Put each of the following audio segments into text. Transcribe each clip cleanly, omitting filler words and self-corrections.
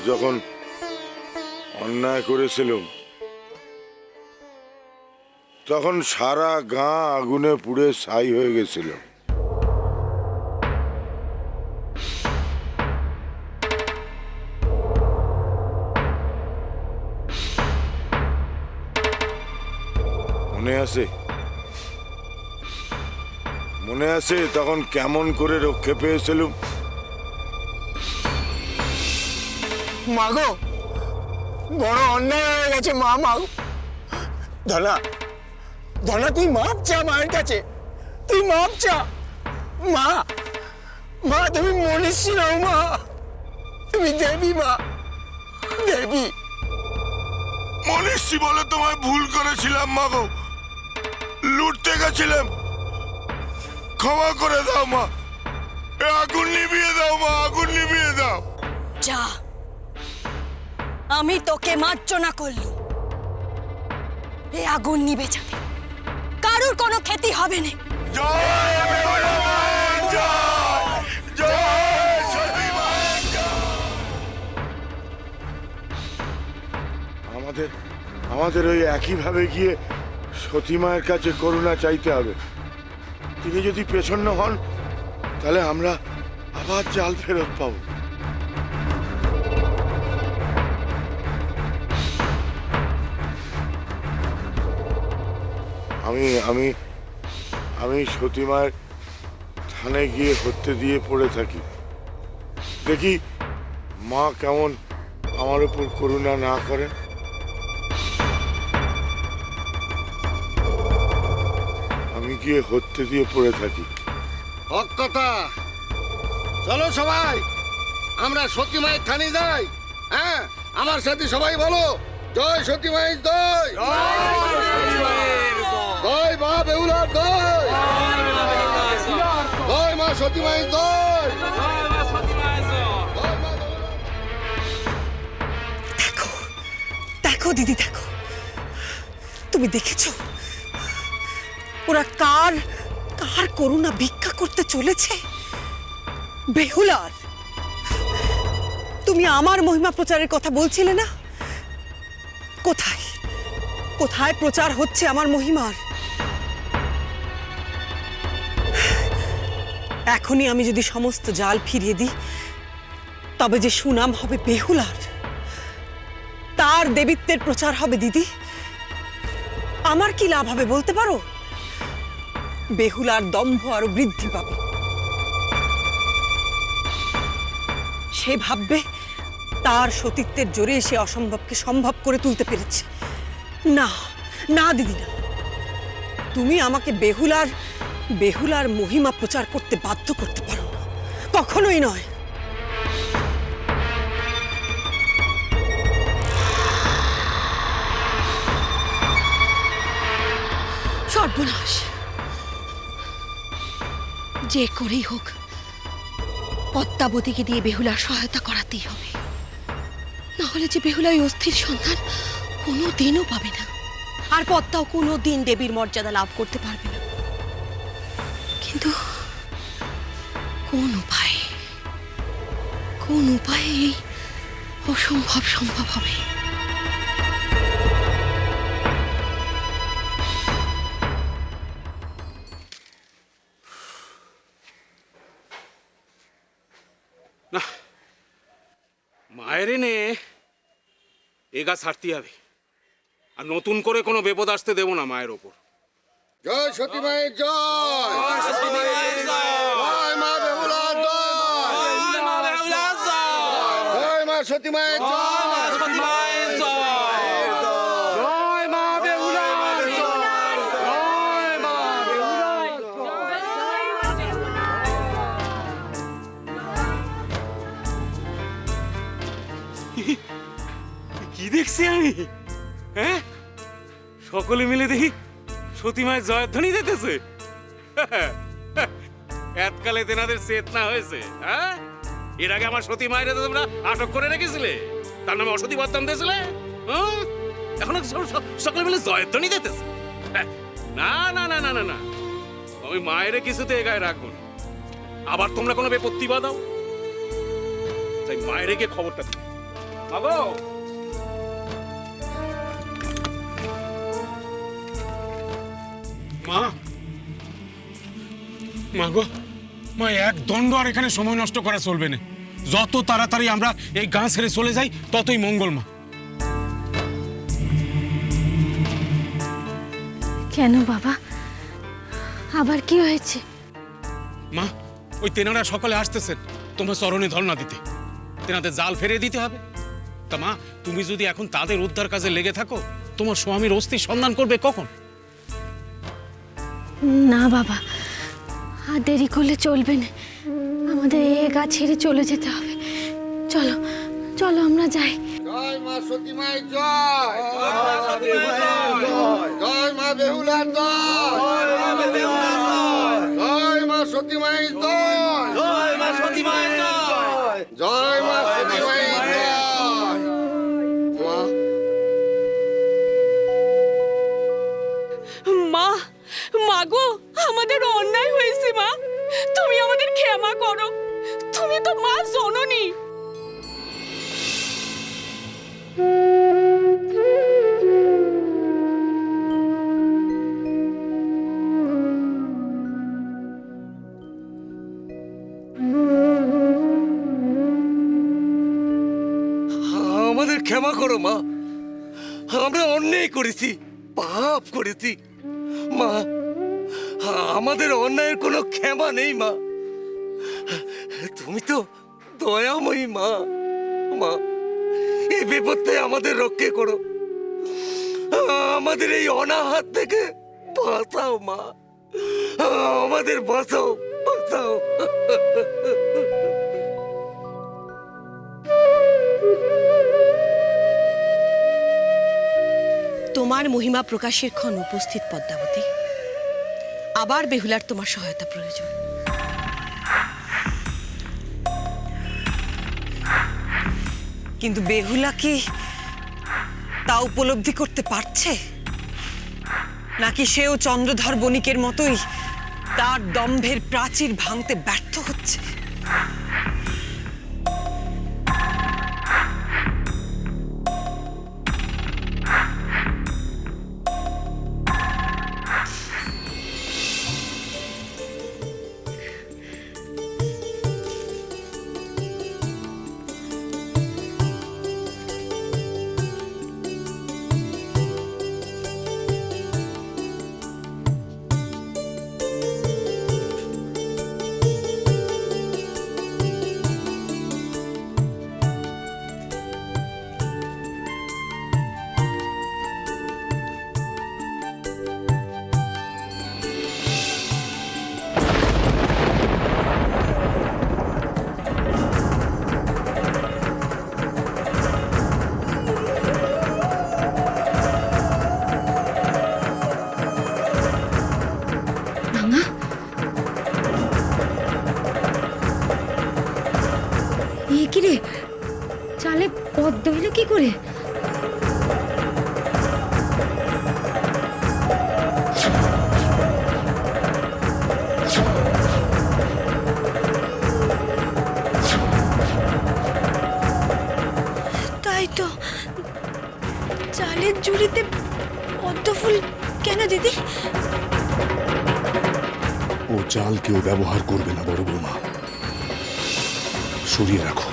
যখন অন্যায় করেছিলাম তখন সারা গাঁ আগুনে পুড়ে ছাই হয়ে গেছিল। মনে আছে? মনে আছে তখন কেমন করে রক্ষে পেয়েছিলাম? মাগো, বড় অন্যায় হয়ে গেছে মা। ধনা, ধনা তুই মাপ চা মায়ের কাছে, তুই মাপ চা। মা, মা তুমি মনীষী নাও মা, তুমি দেবী মা, দেবী। মনীষী বলে তোমায় ভুল করেছিলাম মাগো, লুটতে গেছিলাম, ক্ষমা করে দাও মা। আগুন নিভিয়ে দাও মা, আগুন নিভিয়ে দাও। যা, আমি তোকে মার্জনা করলুম, এই আগুন নিভে যাবে, কারোর কোনো ক্ষতি হবে না। জয় বেহুলা মায়ের জয়, জয় সতী মায়ের জয়। আমাদের ওই একইভাবে গিয়ে সতী মায়ের কাছে করুণা চাইতে হবে। তিনি যদি পেছন্ন হন তাহলে আমরা আবার জাল ফেরত পাবো। আমি আমি আমি সতী মায়ের থানায় গিয়ে হত্যে দিয়ে পড়ে থাকি, দেখি মা কেমন আমার উপর করুণা না করে। আমি গিয়ে হত্যে দিয়ে পড়ে থাকি। হক কথা। চলো সবাই আমরা সতী মায়ের থানে যাই। হ্যাঁ, আমার সাথে সবাই বলো, জয় সতী মায়ের জয়, জয় মা বেহুলার জয়, জয় মা সতী মায়ের জয়। দেখো দেখো দিদি, দেখো, তুমি দেখেছো ওরা কার কার করুণা ভিক্ষা করতে চলেছে? বেহুলার। তুমি আমার মহিমা প্রচারের কথা বলছিলে না? কোথায় কোথায় প্রচার হচ্ছে আমার মহিমার? এখনই আমি যদি সমস্ত জাল ফিরিয়ে দিই তবে যে সুনাম হবে বেহুলার, তার দেবীত্বের প্রচার হবে দিদি। আমার কি লাভ হবে বলতে পারো? বেহুলার দম্ভ আরো বৃদ্ধি পাবে। সে ভাববে তার সতীত্বের জোরে সে অসম্ভবকে সম্ভব করে তুলতে পেরেছে। না না দিদি, না, তুমি আমাকে বেহুলার মহিমা প্রচার করতে বাধ্য করতে পারো না, কখনোই নয়। সর্বনাশ, যে করেই হোক পদ্মাবতীকে দিয়ে বেহুলার সহায়তা করাতেই হবে, না হলে যে বেহুলা ওই অস্থির সন্ধান কোনো দিনও পাবে না, আর পদ্মাও কোনো দিন দেবীর মর্যাদা লাভ করতে পারবে না। কিন্তু কোন উপায়ে এই অসম্ভব সম্ভব হবে? না, মায়ের এনে এগা ছাড়তে হবে, আর নতুন করে কোনো বিপদ আসতে দেব না মায়ের ওপর। জয় সতী মায়ের জয়, জয় মা বেহুলার জয়, জয় মা সতী মায়ের জয়। কি দেখছি আমি? হ্যাঁ, সকলে মিলে দেখি সতী মায়ের জয়ধ্বনি দিতেছে। এতকালে তেনাদের চেতনা হয়েছে। হ্যাঁ, এর আগে আমার সতী মায়ের তোমরা আটক করে রেখেছিলে, তার নামে অসতী বদনাম দিয়েছিলে। এখন সকলে মিলে জয়ধ্বনি দিতেছে। না না না না না না, আমি মায়ের কিছুতে এগায় রাখবো না। আবার তোমরা কোনো বেপত্তি বাদাও, তাই মায়ের গিয়ে খবরটা দিবে। মাগো মা মা গো মা, এক দণ্ড আর এখানে সময় নষ্ট করা চলবে না। যত তাড়াতাড়ি আমরা এই গাঁ ছেড়ে চলে যাই ততই মঙ্গল। মা কেন বাবা, আবার কি হয়েছে? মা, ওই তেনারা সকালে আসতেছেন তোমার চরণে ধর্ণা দিতে। তেনাদের জাল ফেরিয়ে দিতে হবে। তা মা, তুমি যদি এখন তাদের উদ্ধার কাজে লেগে থাকো, তোমার স্বামীর অস্থির সন্ধান করবে কখন? না বাবা, আর দেরি করলে চলবে না। আমাদের এ গা ছেড়ে চলে যেতে হবে। চলো চলো আমরা যাই। জয় মা সতী মায়ের জয়, জয় মা বেহুলার জয়, জয় মা সতী মায়ের জয়, জয় মা সতী মায়ের জয়, জয় মা সতী মায়ের জয়। মা, মাগো, আমাদের অন্যায় হয়েছে মা, তুমি আমাদের ক্ষমা করো। তুমি তো মা জননী। আমাদের ক্ষমা করো মা, আমরা অন্যায় করেছি, পাপ করেছি মা। আমাদের অন্যায়ের কোনো ক্ষমা নেই মা। তুমি তো দয়াময়ী মা। মা, এই বিপদ থেকে আমাদের রক্ষা করো, আমাদের এই অনাহাত থেকে বাঁচাও মা, আমাদের বাঁচাও, বাঁচাও। তোমার মহিমা প্রকাশের ক্ষণ উপস্থিত পদ্মাবতী। আবার বেহুলার তোমার সহায়তা প্রয়োজন। কিন্তু বেহুলা কি তা উপলব্ধি করতে পারছে, নাকি সেও চন্দ্রধর বণিকের মতোই তার দম্ভের প্রাচীর ভাঙতে ব্যর্থ হচ্ছে? কি রে, চালে পদ্ম হলো কি করে? তাই তো, চালের ঝুড়িতে পদ্ম ফুল কেন দিদি? ও চাল কেউ ব্যবহার করবে না বড় বৌমা, সরিয়ে রাখো।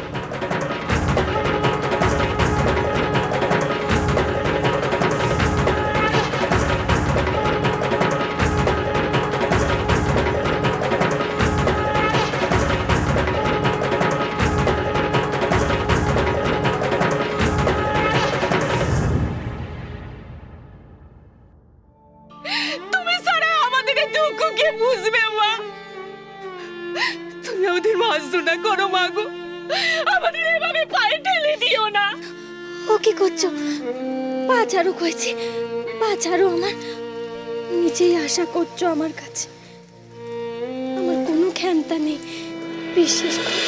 তুমি ছাড়া আমাদের এই দুঃখ কে বুঝবে মা? তুমি আমাদের মার্জনা করো মা গো, আমাদের এভাবে পায়ে ঠেলে দিও না। ও কি করছো? পা ছাড়ো কইছি, পা ছাড়ো আমার। নিজেই আশা করছো আমার কাছে, আমার কোনো ক্ষমতা নেই, বিশ্বাস করো।